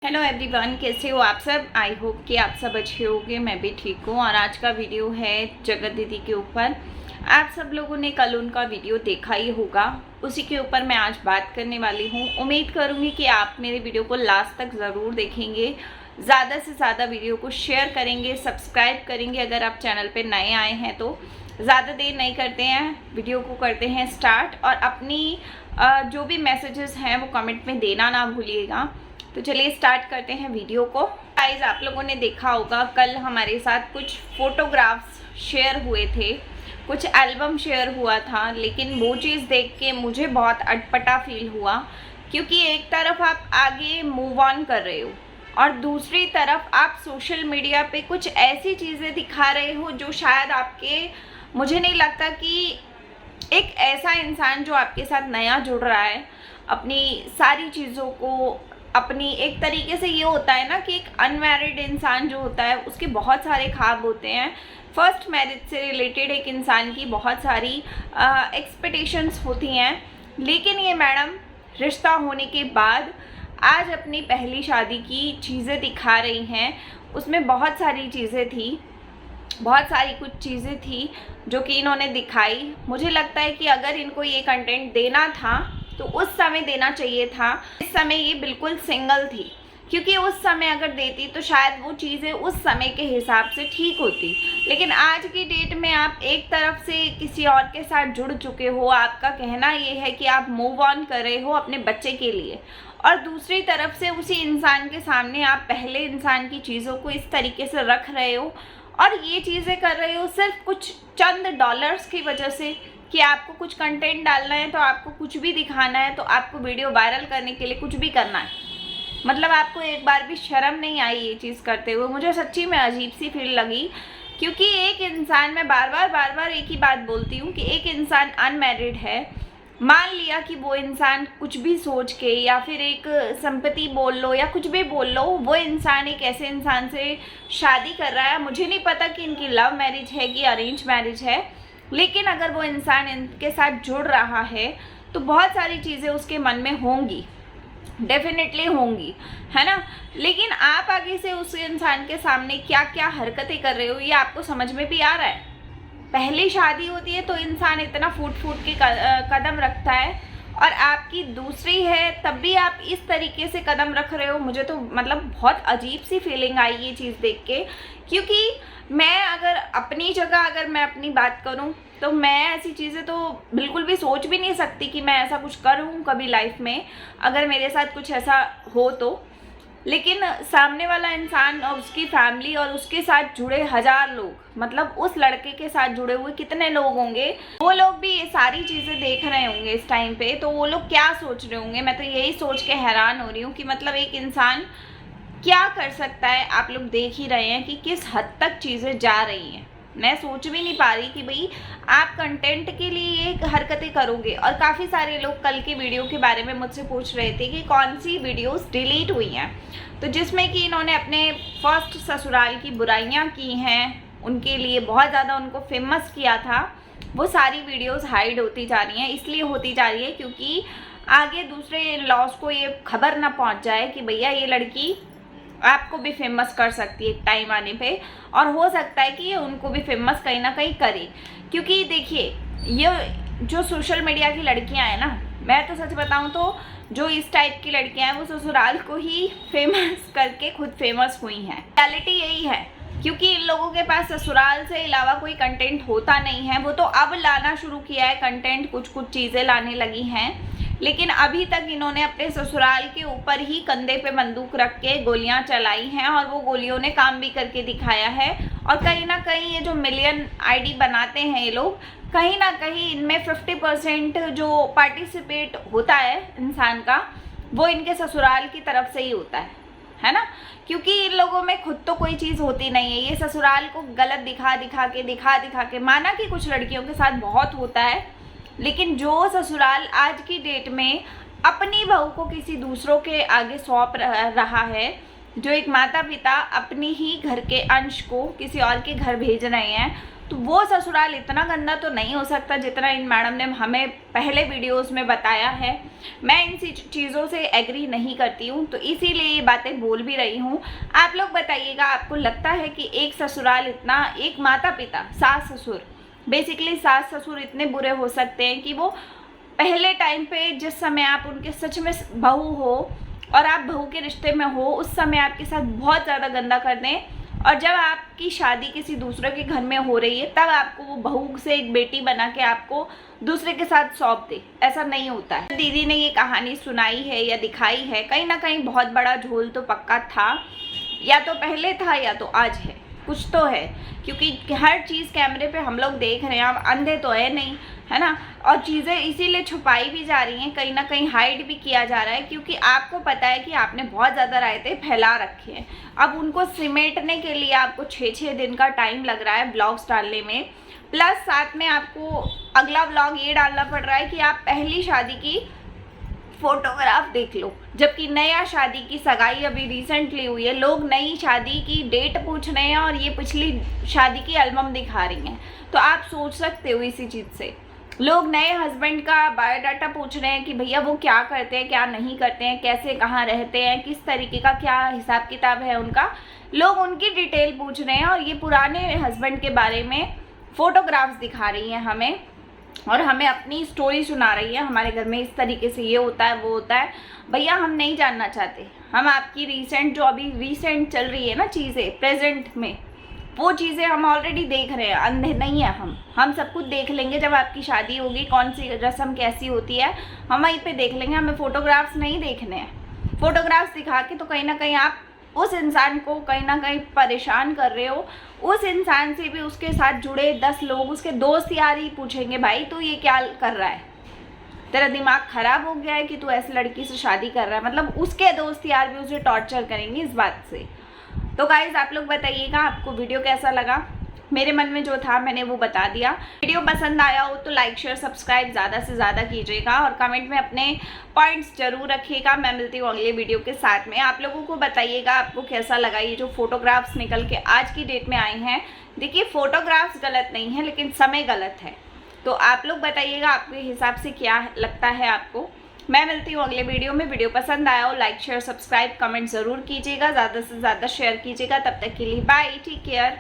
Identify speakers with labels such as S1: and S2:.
S1: Hello everyone, कैसे हो आप सब। आई होप कि आप सब अच्छे होंगे। मैं भी ठीक हूँ। और आज का वीडियो है जगत दीदी के ऊपर। आप सब लोगों ने कल उनका वीडियो देखा ही होगा, उसी के ऊपर मैं आज बात करने वाली हूँ। उम्मीद करूँगी कि आप मेरे वीडियो को लास्ट तक ज़रूर देखेंगे, ज़्यादा से ज़्यादा वीडियो को शेयर करेंगे, सब्सक्राइब करेंगे अगर आप चैनल पर नए आए हैं तो। ज़्यादा देर नहीं करते हैं, वीडियो को करते हैं स्टार्ट। और अपनी जो भी मैसेजेस हैं वो कमेंट में देना ना भूलिएगा। तो चलिए स्टार्ट करते हैं वीडियो को। गाइस, आप लोगों ने देखा होगा कल हमारे साथ कुछ फोटोग्राफ्स शेयर हुए थे, कुछ एल्बम शेयर हुआ था। लेकिन वो चीज़ देख के मुझे बहुत अटपटा फील हुआ, क्योंकि एक तरफ आप आगे मूव ऑन कर रहे हो और दूसरी तरफ आप सोशल मीडिया पे कुछ ऐसी चीज़ें दिखा रहे हो जो शायद आपके, मुझे नहीं लगता कि एक ऐसा इंसान जो आपके साथ नया जुड़ रहा है अपनी सारी चीज़ों को, अपनी एक तरीके से ये होता है ना कि एक अनमैरिड इंसान जो होता है उसके बहुत सारे ख्वाब होते हैं। फर्स्ट मैरिज से रिलेटेड एक इंसान की बहुत सारी एक्सपेक्टेशंस होती हैं। लेकिन ये मैडम रिश्ता होने के बाद आज अपनी पहली शादी की चीज़ें दिखा रही हैं। उसमें बहुत सारी चीज़ें थी, बहुत सारी कुछ चीज़ें थी जो कि इन्होंने दिखाई। मुझे लगता है कि अगर इनको ये कंटेंट देना था तो उस समय देना चाहिए था। इस समय ये बिल्कुल सिंगल थी, क्योंकि उस समय अगर देती तो शायद वो चीज़ें उस समय के हिसाब से ठीक होती। लेकिन आज की डेट में आप एक तरफ से किसी और के साथ जुड़ चुके हो, आपका कहना ये है कि आप मूव ऑन कर रहे हो अपने बच्चे के लिए, और दूसरी तरफ से उसी इंसान के सामने आप पहले इंसान की चीज़ों को इस तरीके से रख रहे हो और ये चीज़ें कर रहे हो सिर्फ कुछ चंद डॉलर्स की वजह से कि आपको कुछ कंटेंट डालना है, तो आपको कुछ भी दिखाना है, तो आपको वीडियो वायरल करने के लिए कुछ भी करना है। मतलब आपको एक बार भी शर्म नहीं आई ये चीज़ करते हुए। मुझे सच्ची में अजीब सी फील लगी, क्योंकि एक इंसान, मैं बार बार एक ही बात बोलती हूँ कि एक इंसान अनमैरिड है, मान लिया कि वो इंसान कुछ भी सोच के या फिर एक संपत्ति बोल लो या कुछ भी बोल लो, वो इंसान एक ऐसे इंसान से शादी कर रहा है। मुझे नहीं पता कि इनकी लव मैरिज है कि अरेंज मैरिज है, लेकिन अगर वो इंसान इनके साथ जुड़ रहा है तो बहुत सारी चीज़ें उसके मन में होंगी, डेफिनेटली होंगी, है ना। लेकिन आप आगे से उस इंसान के सामने क्या क्या हरकतें कर रहे हो ये आपको समझ में भी आ रहा है। पहली शादी होती है तो इंसान इतना फूट के कदम रखता है, और आपकी दूसरी है तब भी आप इस तरीके से कदम रख रहे हो। मुझे तो मतलब बहुत अजीब सी फीलिंग आई ये चीज़ देख के, क्योंकि मैं अगर अपनी जगह, अगर मैं अपनी बात करूं तो मैं ऐसी चीज़ें तो बिल्कुल भी सोच भी नहीं सकती कि मैं ऐसा कुछ करूं कभी लाइफ में, अगर मेरे साथ कुछ ऐसा हो तो। लेकिन सामने वाला इंसान और उसकी फैमिली और उसके साथ जुड़े हजार लोग, मतलब उस लड़के के साथ जुड़े हुए कितने लोग होंगे, वो लोग भी ये सारी चीज़ें देख रहे होंगे इस टाइम पे, तो वो लोग क्या सोच रहे होंगे। मैं तो यही सोच के हैरान हो रही हूँ कि मतलब एक इंसान क्या कर सकता है। आप लोग देख ही रहे हैं कि किस हद तक चीज़ें जा रही हैं। मैं सोच भी नहीं पा रही कि भाई आप कंटेंट के लिए ये हरकतें करोगे। और काफ़ी सारे लोग कल के वीडियो के बारे में मुझसे पूछ रहे थे कि कौन सी वीडियोस डिलीट हुई हैं, तो जिसमें कि इन्होंने अपने फर्स्ट ससुराल की बुराइयां की हैं, उनके लिए बहुत ज़्यादा उनको फेमस किया था, वो सारी वीडियोस हाइड होती जा रही हैं। इसलिए होती जा रही है क्योंकि आगे दूसरे लॉस को ये खबर ना पहुँच जाए कि भैया ये लड़की आपको भी फेमस कर सकती है एक टाइम आने पे, और हो सकता है कि ये उनको भी फेमस कहीं ना कहीं करे। क्योंकि देखिए, ये जो सोशल मीडिया की लड़कियां हैं ना, मैं तो सच बताऊं तो जो इस टाइप की लड़कियां हैं वो ससुराल को ही फेमस करके खुद फेमस हुई हैं। रियलिटी यही है, क्योंकि इन लोगों के पास ससुराल से अलावा कोई कंटेंट होता नहीं है। वो तो अब लाना शुरू किया है कंटेंट, कुछ कुछ चीज़ें लाने लगी हैं, लेकिन अभी तक इन्होंने अपने ससुराल के ऊपर ही कंधे पे बंदूक रख के गोलियां चलाई हैं, और वो गोलियों ने काम भी करके दिखाया है। और कहीं ना कहीं ये जो मिलियन आईडी बनाते हैं ये लोग, कहीं ना कहीं इनमें 50% जो पार्टिसिपेट होता है इंसान का, वो इनके ससुराल की तरफ से ही होता है ना। क्योंकि इन लोगों में खुद तो कोई चीज़ होती नहीं है, ये ससुराल को गलत दिखा के माना कि कुछ लड़कियों के साथ बहुत होता है, लेकिन जो ससुराल आज की डेट में अपनी बहू को किसी दूसरों के आगे सौंप रहा है, जो एक माता पिता अपनी ही घर के अंश को किसी और के घर भेज रहे हैं, तो वो ससुराल इतना गंदा तो नहीं हो सकता जितना इन मैडम ने हमें पहले वीडियोस में बताया है। मैं इन चीज़ों से एग्री नहीं करती हूँ, तो इसीलिए ये बातें बोल भी रही हूँ। आप लोग बताइएगा, आपको लगता है कि एक ससुराल इतना, एक माता पिता, सास ससुर, बेसिकली सास ससुर इतने बुरे हो सकते हैं कि वो पहले टाइम पे जिस समय आप उनके सच में बहू हो और आप बहू के रिश्ते में हो, उस समय आपके साथ बहुत ज़्यादा गंदा कर दें, और जब आपकी शादी किसी दूसरे के घर में हो रही है तब आपको वो बहू से एक बेटी बना के आपको दूसरे के साथ सौंप दे। ऐसा नहीं होता है। दीदी ने ये कहानी सुनाई है या दिखाई है, कहीं ना कहीं बहुत बड़ा झोल तो पक्का था, या तो पहले था या तो आज है, कुछ तो है, क्योंकि हर चीज़ कैमरे पे हम लोग देख रहे हैं, हम अंधे तो है नहीं, है ना। और चीज़ें इसीलिए छुपाई भी जा रही हैं, कहीं ना कहीं हाइड भी किया जा रहा है, क्योंकि आपको पता है कि आपने बहुत ज़्यादा रायते फैला रखे हैं। अब उनको सिमेटने के लिए आपको 6-6 दिन का टाइम लग रहा है ब्लॉग्स डालने में, प्लस साथ में आपको अगला ब्लॉग ये डालना पड़ रहा है कि आप पहली शादी की फोटोग्राफ देख लो, जबकि नया शादी की सगाई अभी रिसेंटली हुई है, लोग नई शादी की डेट पूछ रहे हैं और ये पिछली शादी की एल्बम दिखा रही हैं। तो आप सोच सकते हो इसी चीज़ से, लोग नए हस्बैंड का बायोडाटा पूछ रहे हैं कि भैया वो क्या करते हैं, क्या नहीं करते हैं, कैसे कहाँ रहते हैं, किस तरीके का क्या हिसाब किताब है उनका, लोग उनकी डिटेल पूछ रहे हैं। और ये पुराने हस्बैंड के बारे में फ़ोटोग्राफ्स दिखा रही हैं हमें, और हमें अपनी स्टोरी सुना रही है, हमारे घर में इस तरीके से ये होता है वो होता है। भैया हम नहीं जानना चाहते, हम आपकी रिसेंट, जो अभी रिसेंट चल रही है ना चीज़ें प्रेजेंट में, वो चीज़ें हम ऑलरेडी देख रहे हैं, अंधे नहीं है हम सब कुछ देख लेंगे। जब आपकी शादी होगी, कौन सी रस्म कैसी होती है, हम वहीं पे देख लेंगे, हमें फ़ोटोग्राफ्स नहीं देखने हैं। फ़ोटोग्राफ्स दिखा के तो कहीं ना कहीं आप उस इंसान को कहीं ना कहीं परेशान कर रहे हो। उस इंसान से भी उसके साथ जुड़े 10 लोग, उसके दोस्त यार ही पूछेंगे, भाई तू ये क्या कर रहा है, तेरा दिमाग ख़राब हो गया है कि तू ऐसी लड़की से शादी कर रहा है। मतलब उसके दोस्त यार भी उसे टॉर्चर करेंगे इस बात से। तो गाइज आप लोग बताइएगा आपको वीडियो कैसा लगा। मेरे मन में जो था मैंने वो बता दिया। वीडियो पसंद आया हो तो लाइक शेयर सब्सक्राइब ज़्यादा से ज़्यादा कीजिएगा, और कमेंट में अपने पॉइंट्स जरूर रखिएगा। मैं मिलती हूँ अगले वीडियो के साथ में। आप लोगों को बताइएगा आपको कैसा लगा ये जो फोटोग्राफ्स निकल के आज की डेट में आए हैं। देखिए फोटोग्राफ्स गलत नहीं है, लेकिन समय गलत है। तो आप लोग बताइएगा आपके हिसाब से क्या लगता है आपको। मैं मिलती हूँ अगले वीडियो में। वीडियो पसंद आया हो लाइक शेयर सब्सक्राइब कमेंट ज़रूर कीजिएगा, ज़्यादा से ज़्यादा शेयर कीजिएगा। तब तक के लिए बाय, टेक केयर।